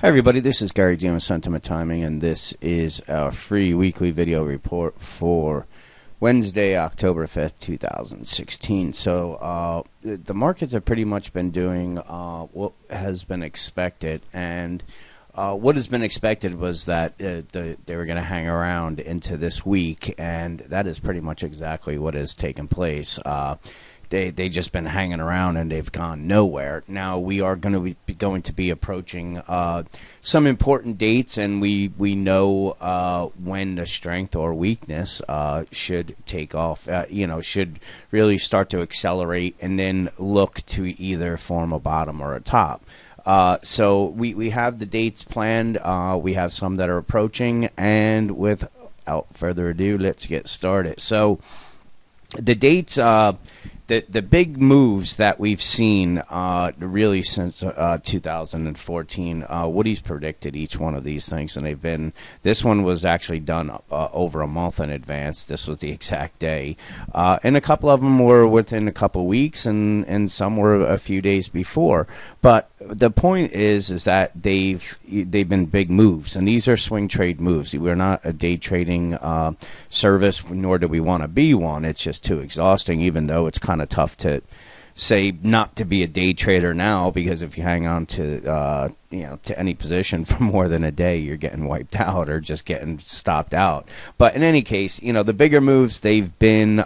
Hi everybody, this is Gary G with Sentiment Timing, and this is our free weekly video report for Wednesday, October 5th, 2016. So the markets have pretty much been doing what has been expected, and what has been expected was that they were going to hang around into this week, and that is pretty much exactly what has taken place. They just been hanging around and they've gone nowhere. Now we are going to be approaching some important dates, and we know when the strength or weakness should take off. Should really start to accelerate and then look to either form a bottom or a top. So we have the dates planned. We have some that are approaching, and without further ado, let's get started. So the dates. The big moves that we've seen really since 2014, Woody's predicted each one of these things, and this one was actually done over a month in advance. This was the exact day, and a couple of them were within a couple weeks, and some were a few days before. But the point is that they've been big moves, and these are swing trade moves. We're not a day trading service, nor do we want to be one. It's just too exhausting, even though it's kind of tough to say not to be a day trader now, because if you hang on to to any position for more than a day, you're getting wiped out or just getting stopped out. But in any case, the bigger moves, they've been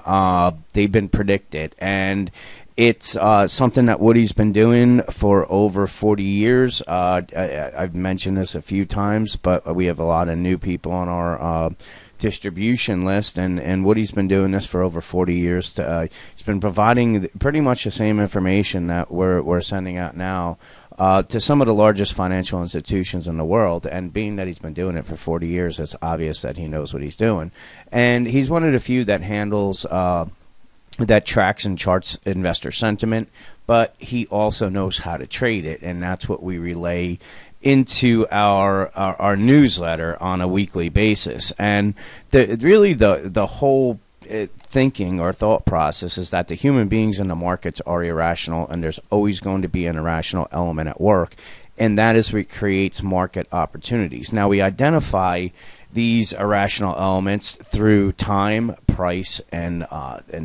predicted, and it's something that Woody's been doing for over 40 years. I've mentioned this a few times, but we have a lot of new people on our distribution list, and Woody's been doing this for over 40 years. He's been providing pretty much the same information that we're sending out now to some of the largest financial institutions in the world. And being that he's been doing it for 40 years, it's obvious that he knows what he's doing. And he's one of the few that handles that tracks and charts investor sentiment, but he also knows how to trade it, and that's what we relay into our newsletter on a weekly basis. And the whole thinking or thought process is that the human beings in the markets are irrational, and there's always going to be an irrational element at work, and that is what creates market opportunities. Now we identify these irrational elements through time, price, and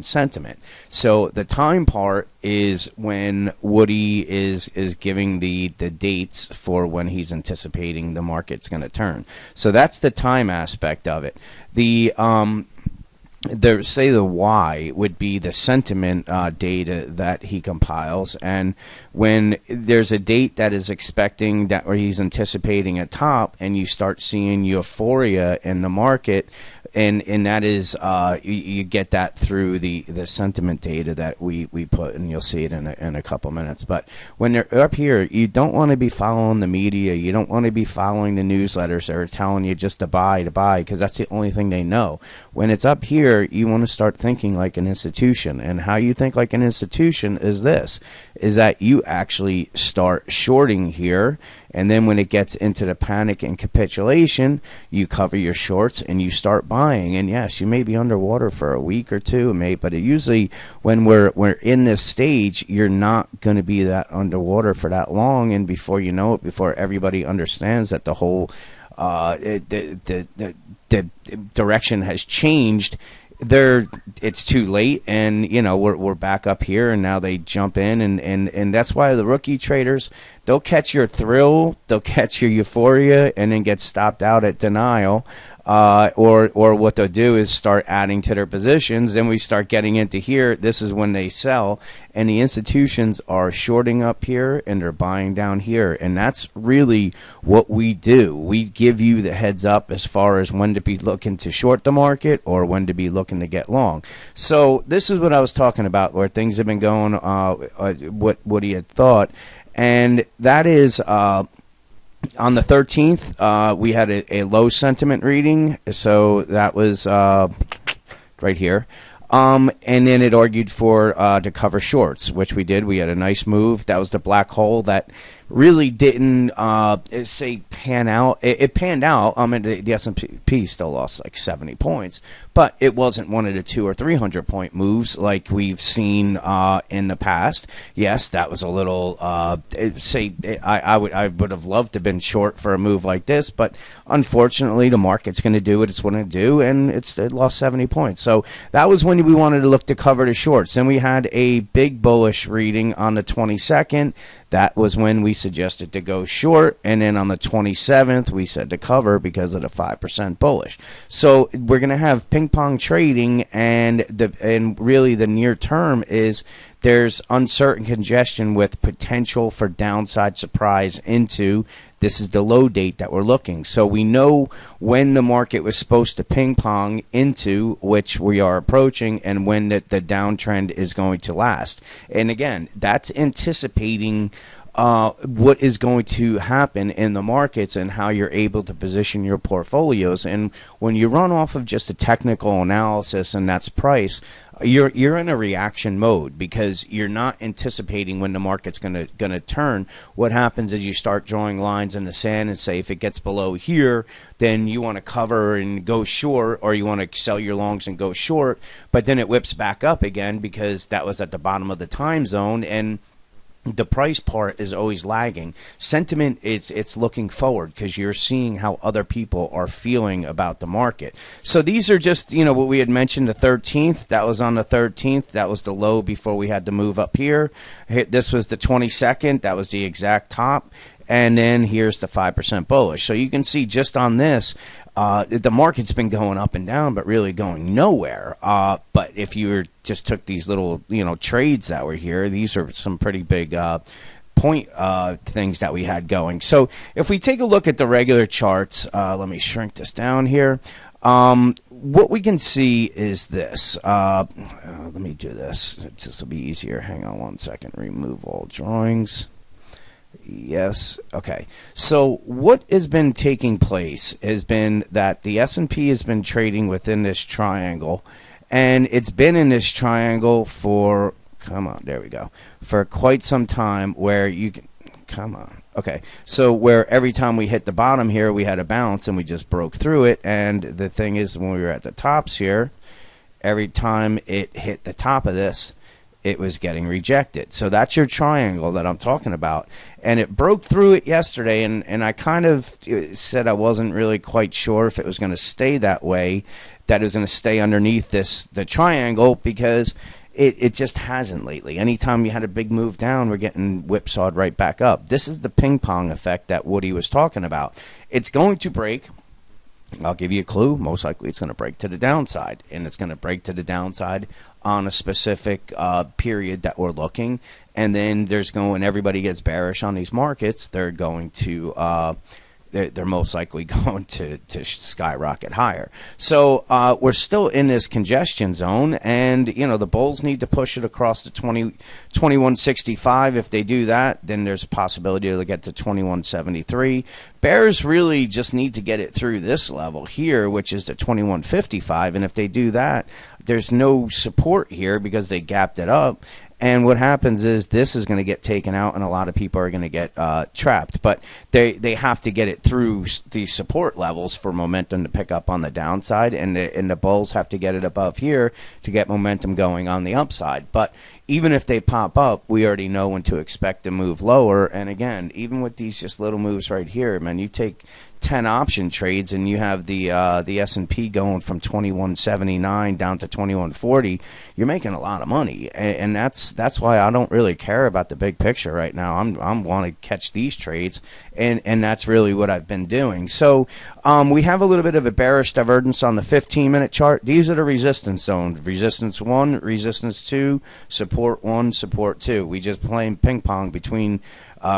sentiment. So the time part is when Woody is giving the dates for when he's anticipating the market's going to turn. So that's the time aspect of it. The why would be the sentiment data that he compiles, and when there's a date that is expecting that, or he's anticipating a top, and you start seeing euphoria in the market, and that is you get that through the sentiment data that we put, and you'll see it in a couple minutes. But when they're up here, you don't want to be following the media. You don't want to be following the newsletters that are telling you just to buy, because that's the only thing they know. When it's up here, you want to start thinking like an institution. And how you think like an institution is that you actually start shorting here, and then when it gets into the panic and capitulation, you cover your shorts and you start buying. And yes, you may be underwater for a week or two, but usually when we're in this stage, you're not going to be that underwater for that long. And before you know it, before everybody understands that the whole the direction has changed, it's too late, and we're back up here, and now they jump in, and that's why the rookie traders, they'll catch your thrill, they'll catch your euphoria, and then get stopped out at denial. Or what they'll do is start adding to their positions. Then we start getting into here. This is when they sell, and the institutions are shorting up here and they're buying down here. And that's really what we do. We give you the heads up as far as when to be looking to short the market or when to be looking to get long. So this is what I was talking about, where things have been going, what he had thought. And that is on the 13th, we had a low sentiment reading, so that was right here. And then it argued for to cover shorts, which we did. We had a nice move. That was the black hole that really didn't say pan out. It panned out. I mean, the S&P still lost like 70 points, but it wasn't one of the 200 or 300 point moves like we've seen in the past. Yes, that was a little I would have loved to have been short for a move like this, but unfortunately the market's going to do what it's going to do, and it lost 70 points. So that was when we wanted to look to cover the shorts. Then we had a big bullish reading on the 22nd. That was when we suggested to go short, and then on the 27th we said to cover because of the 5% bullish. So we're going to have ping pong trading, and really the near term is there's uncertain congestion with potential for downside surprise into this is the low date that we're looking. So we know when the market was supposed to ping pong into, which we are approaching, and when the downtrend is going to last. And again, that's anticipating what is going to happen in the markets and how you're able to position your portfolios. And when you run off of just a technical analysis and that's price, you're in a reaction mode because you're not anticipating when the market's going to turn. What happens is you start drawing lines in the sand and say if it gets below here, then you want to cover and go short, or you want to sell your longs and go short, but then it whips back up again because that was at the bottom of the time zone, and the price part is always lagging. Sentiment it's looking forward because you're seeing how other people are feeling about the market. So these are just, what we had mentioned, the 13th. That was on the 13th. That was the low before we had to move up here. This was the 22nd. That was the exact top. And then here's the 5% bullish. So you can see just on this, the market's been going up and down, but really going nowhere. But if you just took these little, trades that were here, these are some pretty big point things that we had going. So if we take a look at the regular charts, let me shrink this down here. What we can see is this. Let me do this. This will be easier. Hang on one second. Remove all drawings. Yes. Okay. So what has been taking place has been that the S&P has been trading within this triangle, and it's been in this triangle for, there we go, for quite some time, where you can, okay, so where every time we hit the bottom here, we had a bounce and we just broke through it. And the thing is, when we were at the tops here, every time it hit the top of this, it was getting rejected. So that's your triangle that I'm talking about. And it broke through it yesterday, and I kind of said I wasn't really quite sure if it was going to stay that way, that it was going to stay underneath the triangle, because it just hasn't lately. Anytime you had a big move down, we're getting whipsawed right back up. This is the ping pong effect that Woody was talking about. It's going to break. I'll give you a clue. Most likely it's going to break to the downside, and it's going to break to the downside on a specific period that we're looking. And then everybody gets bearish on these markets, they're going to they're most likely going to skyrocket higher. So we're still in this congestion zone, and the bulls need to push it across the 2165. If they do that, then there's a possibility they'll get to 2173. Bears really just need to get it through this level here, which is the 2155, and if they do that, there's no support here because they gapped it up. And what happens is this is going to get taken out, and a lot of people are going to get trapped. But they have to get it through the support levels for momentum to pick up on the downside, and the bulls have to get it above here to get momentum going on the upside. But even if they pop up, we already know when to expect to move lower. And again, even with these just little moves right here, man, you take 10 option trades and you have the S&P going from 2179 down to 2140, you're making a lot of money. And that's why I don't really care about the big picture right now. I'm want to catch these trades, and that's really what I've been doing. So we have a little bit of a bearish divergence on the 15-minute chart. These are the resistance zones: resistance 1, resistance 2, support 1, support 2. We just playing ping pong between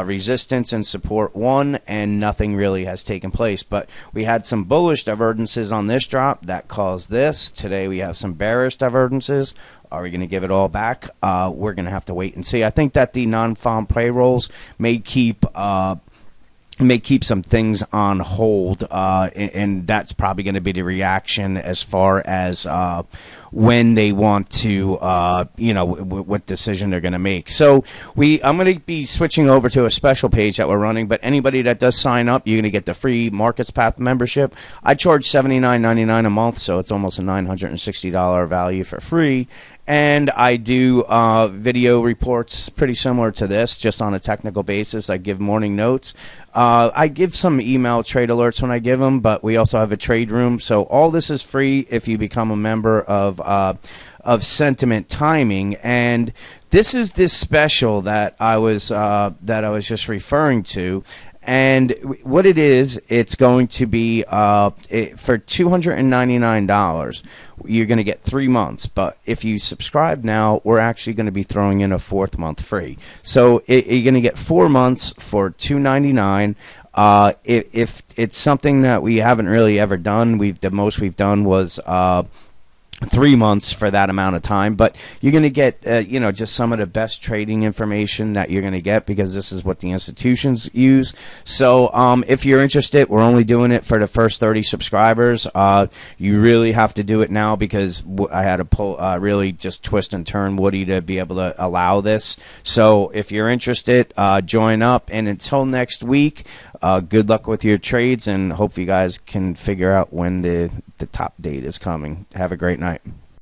resistance and support 1, and nothing really has taken place. But we had some bullish divergences on this drop that caused this. Today we have some bearish divergences. Are we going to give it all back? We're going to have to wait and see. I think that the non-farm payrolls may keep may keep some things on hold, and that's probably going to be the reaction as far as when they want to, what decision they're going to make. So I'm going to be switching over to a special page that we're running, but anybody that does sign up, you're going to get the free Markets Path membership. I charge $79.99 a month, so it's almost a $960 value for free. And I do video reports pretty similar to this, just on a technical basis. I give morning notes. I give some email trade alerts when I give them, but we also have a trade room. So all this is free if you become a member of Sentiment Timing. And this is this special that I was just referring to. And what it is, it's going to be for $299. You're going to get 3 months, but if you subscribe now, we're actually going to be throwing in a 4th month free. So you're going to get 4 months for $299. If it's something that we haven't really ever done, the most we've done was 3 months for that amount of time, but you're going to get just some of the best trading information that you're going to get, because this is what the institutions use. So if you're interested, we're only doing it for the first 30 subscribers. You really have to do it now, because I had to pull really just twist and turn Woody to be able to allow this. So if you're interested, join up, and until next week, good luck with your trades, and hope you guys can figure out when the top date is coming. Have a great night.